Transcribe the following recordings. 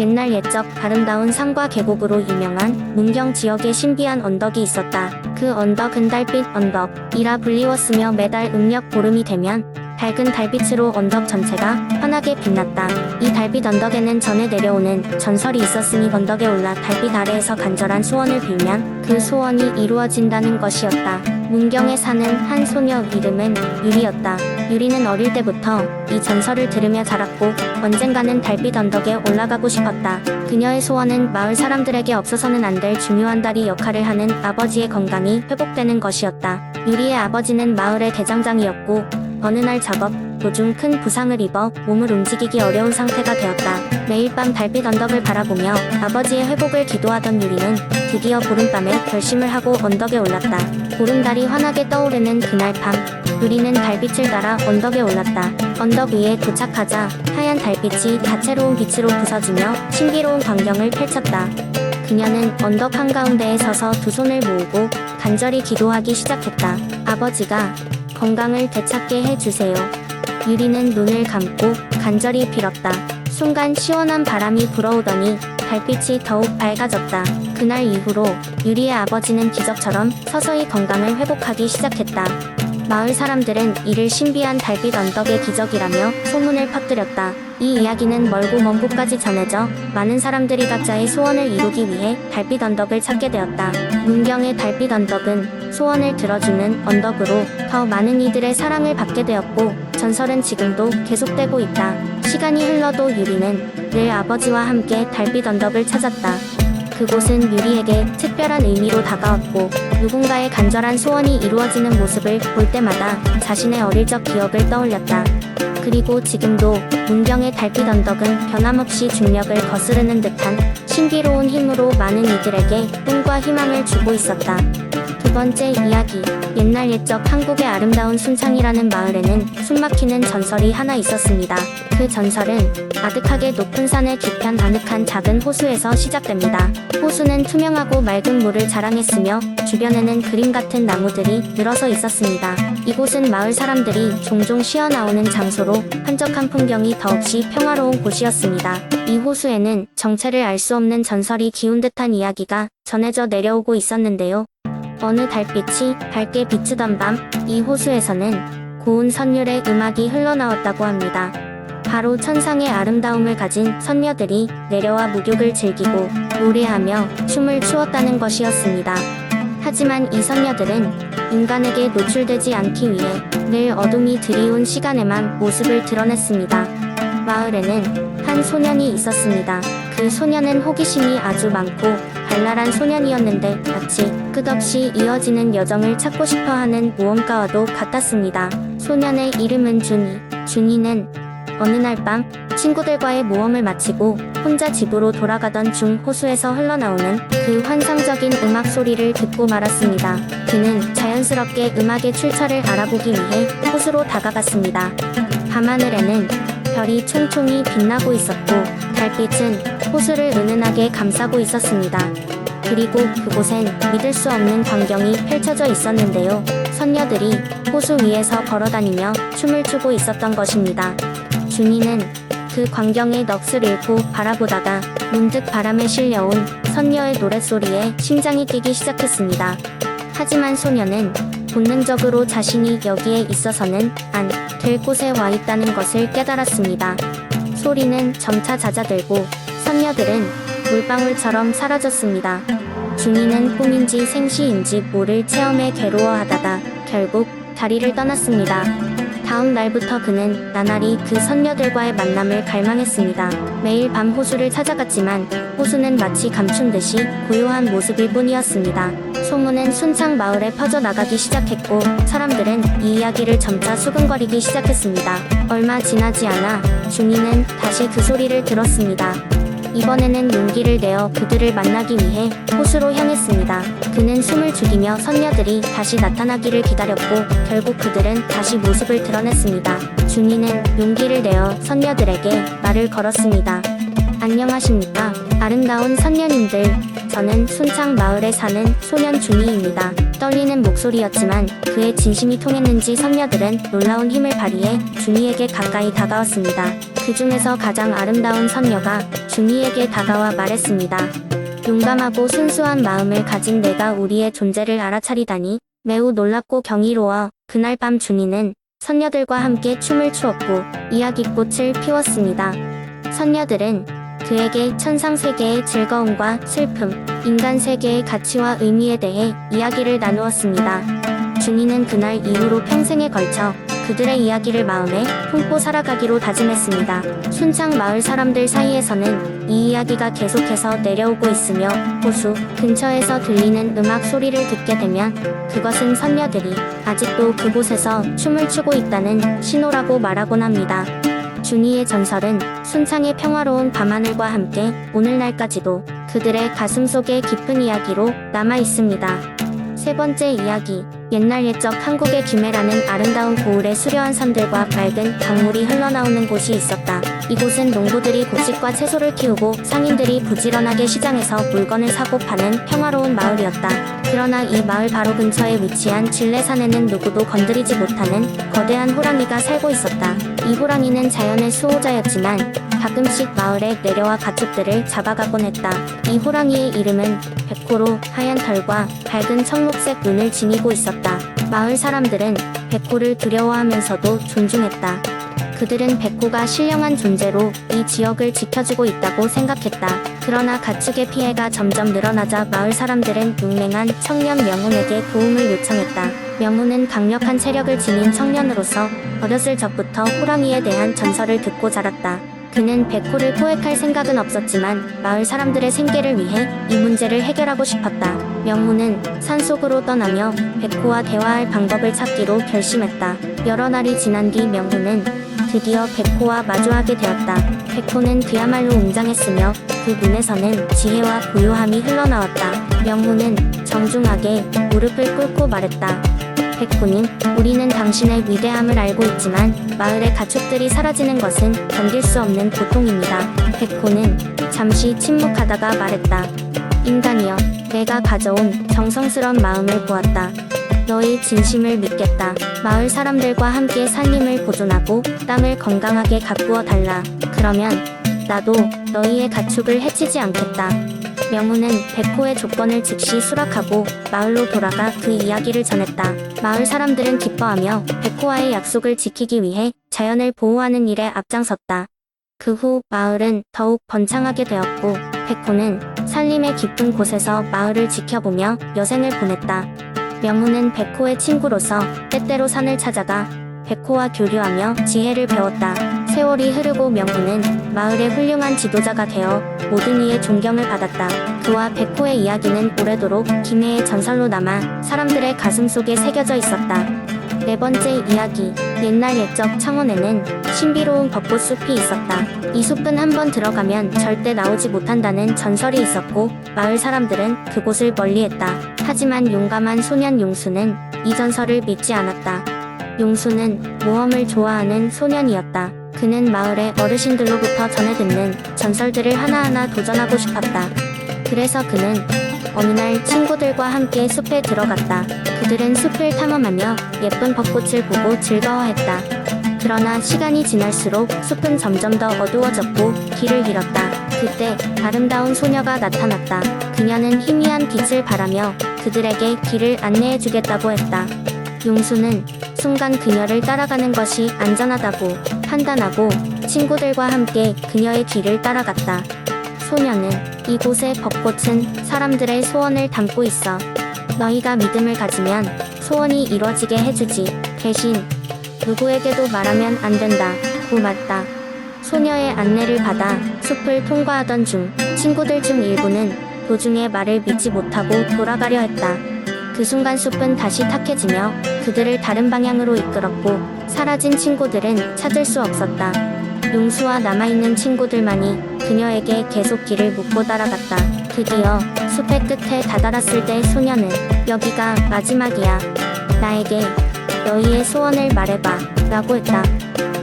옛날 옛적 아름다운 산과 계곡으로 유명한 문경 지역에 신비한 언덕이 있었다. 그 언덕은 달빛 언덕이라 불리웠으며 매달 음력 보름이 되면 밝은 달빛으로 언덕 전체가 환하게 빛났다. 이 달빛 언덕에는 전해 내려오는 전설이 있었으니 언덕에 올라 달빛 아래에서 간절한 소원을 빌면 그 소원이 이루어진다는 것이었다. 문경에 사는 한 소녀 이름은 유리였다. 유리는 어릴 때부터 이 전설을 들으며 자랐고 언젠가는 달빛 언덕에 올라가고 싶었다. 그녀의 소원은 마을 사람들에게 없어서는 안 될 중요한 다리 역할을 하는 아버지의 건강이 회복되는 것이었다. 유리의 아버지는 마을의 대장장이었고 어느 날 작업 도중 큰 부상을 입어 몸을 움직이기 어려운 상태가 되었다. 매일 밤 달빛 언덕을 바라보며 아버지의 회복을 기도하던 유리는 드디어 보름밤에 결심을 하고 언덕에 올랐다. 보름달이 환하게 떠오르는 그날 밤 유리는 달빛을 따라 언덕에 올랐다. 언덕 위에 도착하자 하얀 달빛이 다채로운 빛으로 부서지며 신비로운 광경을 펼쳤다. 그녀는 언덕 한가운데에 서서 두 손을 모으고 간절히 기도하기 시작했다. 아버지가 건강을 되찾게 해주세요. 유리는 눈을 감고 간절히 빌었다. 순간 시원한 바람이 불어오더니 달빛이 더욱 밝아졌다. 그날 이후로 유리의 아버지는 기적처럼 서서히 건강을 회복하기 시작했다. 마을 사람들은 이를 신비한 달빛 언덕의 기적이라며 소문을 퍼뜨렸다. 이 이야기는 멀고 먼 곳까지 전해져 많은 사람들이 각자의 소원을 이루기 위해 달빛 언덕을 찾게 되었다. 문경의 달빛 언덕은 소원을 들어주는 언덕으로 더 많은 이들의 사랑을 받게 되었고 전설은 지금도 계속되고 있다. 시간이 흘러도 유리는 늘 아버지와 함께 달빛 언덕을 찾았다. 그곳은 유리에게 특별한 의미로 다가왔고 누군가의 간절한 소원이 이루어지는 모습을 볼 때마다 자신의 어릴 적 기억을 떠올렸다. 그리고 지금도 문경의 달빛 언덕은 변함없이 중력을 거스르는 듯한 신비로운 힘으로 많은 이들에게 꿈과 희망을 주고 있었다. 두 번째 이야기. 옛날 옛적 한국의 아름다운 순창이라는 마을에는 숨막히는 전설이 하나 있었습니다. 그 전설은 아득하게 높은 산의 뒤편 아늑한 작은 호수에서 시작됩니다. 호수는 투명하고 맑은 물을 자랑했으며 주변에는 그림 같은 나무들이 늘어서 있었습니다. 이곳은 마을 사람들이 종종 쉬어나오는 장소로 한적한 풍경이 더없이 평화로운 곳이었습니다. 이 호수에는 정체를 알 수 없는 전설이 기운 듯한 이야기가 전해져 내려오고 있었는데요. 어느 달빛이 밝게 비추던 밤, 이 호수에서는 고운 선율의 음악이 흘러나왔다고 합니다. 바로 천상의 아름다움을 가진 선녀들이 내려와 목욕을 즐기고 노래하며 춤을 추었다는 것이었습니다. 하지만 이 선녀들은 인간에게 노출되지 않기 위해 늘 어둠이 드리운 시간에만 모습을 드러냈습니다. 마을에는 한 소년이 있었습니다. 그 소년은 호기심이 아주 많고 발랄한 소년이었는데 마치 끝없이 이어지는 여정을 찾고 싶어하는 모험가와도 같았습니다. 소년의 이름은 준이. 준이는 어느 날 밤 친구들과의 모험을 마치고 혼자 집으로 돌아가던 중 호수에서 흘러나오는 그 환상적인 음악 소리를 듣고 말았습니다. 그는 자연스럽게 음악의 출처를 알아보기 위해 호수로 다가갔습니다. 밤하늘에는 별이 총총히 빛나고 있었고 달빛은 호수를 은은하게 감싸고 있었습니다. 그리고 그곳엔 믿을 수 없는 광경이 펼쳐져 있었는데요. 선녀들이 호수 위에서 걸어다니며 춤을 추고 있었던 것입니다. 준이는 그 광경에 넋을 잃고 바라보다가 문득 바람에 실려온 선녀의 노랫소리에 심장이 뛰기 시작했습니다. 하지만 소녀는 본능적으로 자신이 여기에 있어서는 안 될 곳에 와 있다는 것을 깨달았습니다. 소리는 점차 잦아들고 선녀들은 물방울처럼 사라졌습니다. 준이는 꿈인지 생시인지 모를 체험에 괴로워하다가 결국 다리를 떠났습니다. 다음 날부터 그는 나날이 그 선녀들과의 만남을 갈망했습니다. 매일 밤 호수를 찾아갔지만 호수는 마치 감춘 듯이 고요한 모습일 뿐이었습니다. 소문은 순창 마을에 퍼져나가기 시작했고 사람들은 이 이야기를 점차 수근거리기 시작했습니다. 얼마 지나지 않아 준이는 다시 그 소리를 들었습니다. 이번에는 용기를 내어 그들을 만나기 위해 호수로 향했습니다. 그는 숨을 죽이며 선녀들이 다시 나타나기를 기다렸고 결국 그들은 다시 모습을 드러냈습니다. 준이는 용기를 내어 선녀들에게 말을 걸었습니다. 안녕하십니까? 아름다운 선녀님들. 저는 순창 마을에 사는 소년 준이입니다. 떨리는 목소리였지만 그의 진심이 통했는지 선녀들은 놀라운 힘을 발휘해 준이에게 가까이 다가왔습니다. 그 중에서 가장 아름다운 선녀가 준이에게 다가와 말했습니다. 용감하고 순수한 마음을 가진 내가 우리의 존재를 알아차리다니 매우 놀랍고 경이로워. 그날 밤 준이는 선녀들과 함께 춤을 추었고 이야기꽃을 피웠습니다. 선녀들은 그에게 천상 세계의 즐거움과 슬픔, 인간 세계의 가치와 의미에 대해 이야기를 나누었습니다. 준이는 그날 이후로 평생에 걸쳐 그들의 이야기를 마음에 품고 살아가기로 다짐했습니다. 순창 마을 사람들 사이에서는 이 이야기가 계속해서 내려오고 있으며 호수 근처에서 들리는 음악 소리를 듣게 되면 그것은 선녀들이 아직도 그곳에서 춤을 추고 있다는 신호라고 말하곤 합니다. 준이의 전설은 순창의 평화로운 밤하늘과 함께 오늘날까지도 그들의 가슴속의 깊은 이야기로 남아 있습니다. 세 번째 이야기. 옛날 옛적 한국의 김해라는 아름다운 고을에 수려한 산들과 맑은 강물이 흘러나오는 곳이 있었다. 이곳은 농부들이 곡식과 채소를 키우고 상인들이 부지런하게 시장에서 물건을 사고 파는 평화로운 마을이었다. 그러나 이 마을 바로 근처에 위치한 진례산에는 누구도 건드리지 못하는 거대한 호랑이가 살고 있었다. 이 호랑이는 자연의 수호자였지만 가끔씩 마을에 내려와 가축들을 잡아가곤 했다. 이 호랑이의 이름은 백호로 하얀 털과 밝은 청록색 눈을 지니고 있었다. 마을 사람들은 백호를 두려워하면서도 존중했다. 그들은 백호가 신령한 존재로 이 지역을 지켜주고 있다고 생각했다. 그러나 가축의 피해가 점점 늘어나자 마을 사람들은 용맹한 청년 명훈에게 도움을 요청했다. 명훈은 강력한 체력을 지닌 청년으로서 어렸을 적부터 호랑이에 대한 전설을 듣고 자랐다. 그는 백호를 포획할 생각은 없었지만 마을 사람들의 생계를 위해 이 문제를 해결하고 싶었다. 명훈은 산속으로 떠나며 백호와 대화할 방법을 찾기로 결심했다. 여러 날이 지난 뒤 명훈은 드디어 백호와 마주하게 되었다. 백호는 그야말로 웅장했으며 그 눈에서는 지혜와 고요함이 흘러나왔다. 명훈은 정중하게 무릎을 꿇고 말했다. 백호님, 우리는 당신의 위대함을 알고 있지만 마을의 가축들이 사라지는 것은 견딜 수 없는 고통입니다. 백호는 잠시 침묵하다가 말했다. 인간이여, 내가 가져온 정성스런 마음을 보았다. 너의 진심을 믿겠다. 마을 사람들과 함께 산림을 보존하고 땅을 건강하게 가꾸어 달라. 그러면 나도 너희의 가축을 해치지 않겠다. 명훈은 백호의 조건을 즉시 수락하고 마을로 돌아가 그 이야기를 전했다. 마을 사람들은 기뻐하며 백호와의 약속을 지키기 위해 자연을 보호하는 일에 앞장섰다. 그 후 마을은 더욱 번창하게 되었고 백호는 산림의 깊은 곳에서 마을을 지켜보며 여생을 보냈다. 명훈은 백호의 친구로서 때때로 산을 찾아가 백호와 교류하며 지혜를 배웠다. 세월이 흐르고 명훈은 마을의 훌륭한 지도자가 되어 모든 이의 존경을 받았다. 그와 백호의 이야기는 오래도록 김해의 전설로 남아 사람들의 가슴속에 새겨져 있었다. 네 번째 이야기. 옛날 옛적 창원에는 신비로운 벚꽃숲이 있었다. 이 숲은 한번 들어가면 절대 나오지 못한다는 전설이 있었고 마을 사람들은 그곳을 멀리했다. 하지만 용감한 소년 용수는 이 전설을 믿지 않았다. 용수는 모험을 좋아하는 소년이었다. 그는 마을의 어르신들로부터 전해 듣는 전설들을 하나하나 도전하고 싶었다. 그래서 그는 어느 날 친구들과 함께 숲에 들어갔다. 그들은 숲을 탐험하며 예쁜 벚꽃을 보고 즐거워했다. 그러나 시간이 지날수록 숲은 점점 더 어두워졌고 길을 잃었다. 그때 아름다운 소녀가 나타났다. 그녀는 희미한 빛을 바라며 그들에게 길을 안내해주겠다고 했다. 용수는 순간 그녀를 따라가는 것이 안전하다고 판단하고 친구들과 함께 그녀의 길을 따라갔다. 소녀는 이곳의 벚꽃은 사람들의 소원을 담고 있어. 너희가 믿음을 가지면 소원이 이루어지게 해주지. 대신 누구에게도 말하면 안 된다. 고 맞다. 소녀의 안내를 받아 숲을 통과하던 중 친구들 중 일부는 도중에 말을 믿지 못하고 돌아가려 했다. 그 순간 숲은 다시 탁해지며 그들을 다른 방향으로 이끌었고 사라진 친구들은 찾을 수 없었다. 용수와 남아있는 친구들만이 그녀에게 계속 길을 묻고 따라갔다. 드디어 숲의 끝에 다다랐을 때 소녀는 여기가 마지막이야. 나에게 너희의 소원을 말해봐 라고 했다.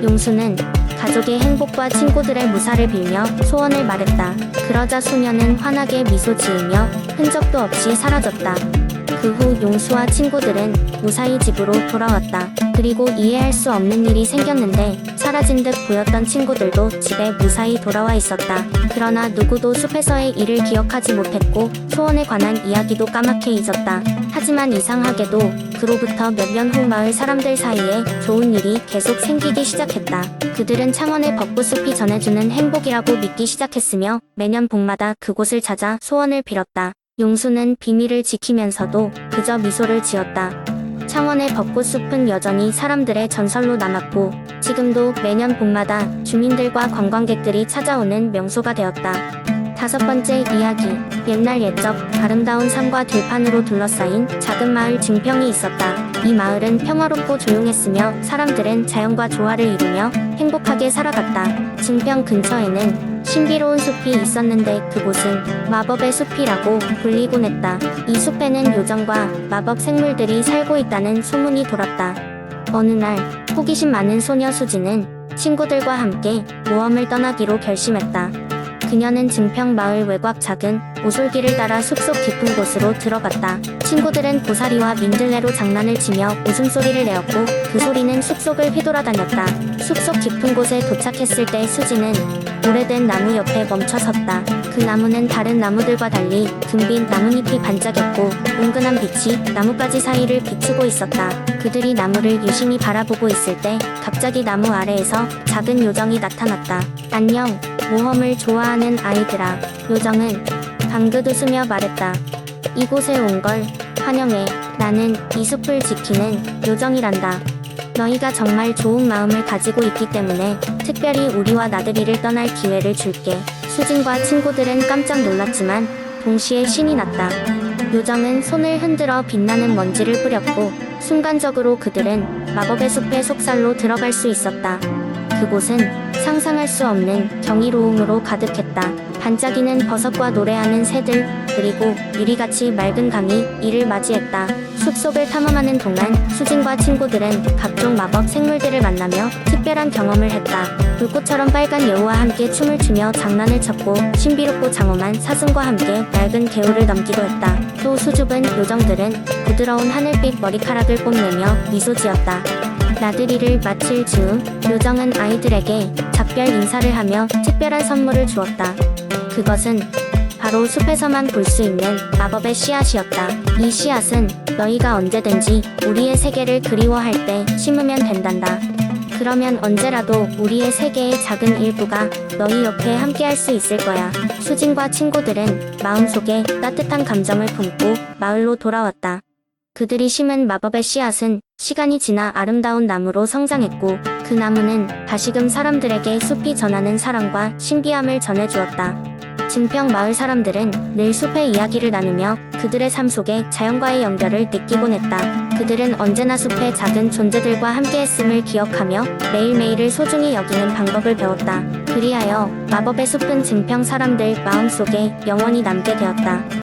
용수는 가족의 행복과 친구들의 무사를 빌며 소원을 말했다. 그러자 소녀는 환하게 미소 지으며 흔적도 없이 사라졌다. 그 후 용수와 친구들은 무사히 집으로 돌아왔다. 그리고 이해할 수 없는 일이 생겼는데 사라진 듯 보였던 친구들도 집에 무사히 돌아와 있었다. 그러나 누구도 숲에서의 일을 기억하지 못했고 소원에 관한 이야기도 까맣게 잊었다. 하지만 이상하게도 그로부터 몇 년 후 마을 사람들 사이에 좋은 일이 계속 생기기 시작했다. 그들은 창원의 벚꽃숲이 전해주는 행복이라고 믿기 시작했으며 매년 봄마다 그곳을 찾아 소원을 빌었다. 용수는 비밀을 지키면서도 그저 미소를 지었다. 창원의 벚꽃숲은 여전히 사람들의 전설로 남았고 지금도 매년 봄마다 주민들과 관광객들이 찾아오는 명소가 되었다. 다섯 번째 이야기. 옛날 옛적 아름다운 산과 들판으로 둘러싸인 작은 마을 증평이 있었다. 이 마을은 평화롭고 조용했으며 사람들은 자연과 조화를 이루며 행복하게 살아갔다. 증평 근처에는 신비로운 숲이 있었는데 그곳은 마법의 숲이라고 불리곤 했다. 이 숲에는 요정과 마법 생물들이 살고 있다는 소문이 돌았다. 어느 날 호기심 많은 소녀 수지는 친구들과 함께 모험을 떠나기로 결심했다. 그녀는 증평 마을 외곽 작은 오솔길을 따라 숲속 깊은 곳으로 들어갔다. 친구들은 고사리와 민들레로 장난을 치며 웃음소리를 내었고 그 소리는 숲속을 휘돌아다녔다. 숲속 깊은 곳에 도착했을 때 수지는 오래된 나무 옆에 멈춰섰다. 그 나무는 다른 나무들과 달리 둥빈 나뭇잎이 반짝였고 은근한 빛이 나뭇가지 사이를 비추고 있었다. 그들이 나무를 유심히 바라보고 있을 때 갑자기 나무 아래에서 작은 요정이 나타났다. 안녕, 모험을 좋아하는 아이들아. 요정은 방긋 웃으며 말했다. 이곳에 온 걸 환영해. 나는 이 숲을 지키는 요정이란다. 너희가 정말 좋은 마음을 가지고 있기 때문에 특별히 우리와 나들이를 떠날 기회를 줄게. 수진과 친구들은 깜짝 놀랐지만 동시에 신이 났다. 요정은 손을 흔들어 빛나는 먼지를 뿌렸고 순간적으로 그들은 마법의 숲의 속살로 들어갈 수 있었다. 그곳은 상상할 수 없는 경이로움으로 가득했다. 반짝이는 버섯과 노래하는 새들, 그리고 유리같이 맑은 강이 이를 맞이했다. 숲속을 탐험하는 동안 수진과 친구들은 각종 마법 생물들을 만나며 특별한 경험을 했다. 불꽃처럼 빨간 여우와 함께 춤을 추며 장난을 쳤고 신비롭고 장엄한 사슴과 함께 맑은 개울을 넘기도 했다. 또 수줍은 요정들은 부드러운 하늘빛 머리카락을 뽐내며 미소 지었다. 나들이를 마칠 즈음 요정은 아이들에게 작별 인사를 하며 특별한 선물을 주었다. 그것은 바로 숲에서만 볼 수 있는 마법의 씨앗이었다. 이 씨앗은 너희가 언제든지 우리의 세계를 그리워할 때 심으면 된단다. 그러면 언제라도 우리의 세계의 작은 일부가 너희 옆에 함께할 수 있을 거야. 수진과 친구들은 마음속에 따뜻한 감정을 품고 마을로 돌아왔다. 그들이 심은 마법의 씨앗은 시간이 지나 아름다운 나무로 성장했고 그 나무는 다시금 사람들에게 숲이 전하는 사랑과 신비함을 전해주었다. 증평 마을 사람들은 늘 숲의 이야기를 나누며 그들의 삶 속에 자연과의 연결을 느끼곤 했다. 그들은 언제나 숲의 작은 존재들과 함께했음을 기억하며 매일매일을 소중히 여기는 방법을 배웠다. 그리하여 마법의 숲은 증평 사람들 마음속에 영원히 남게 되었다.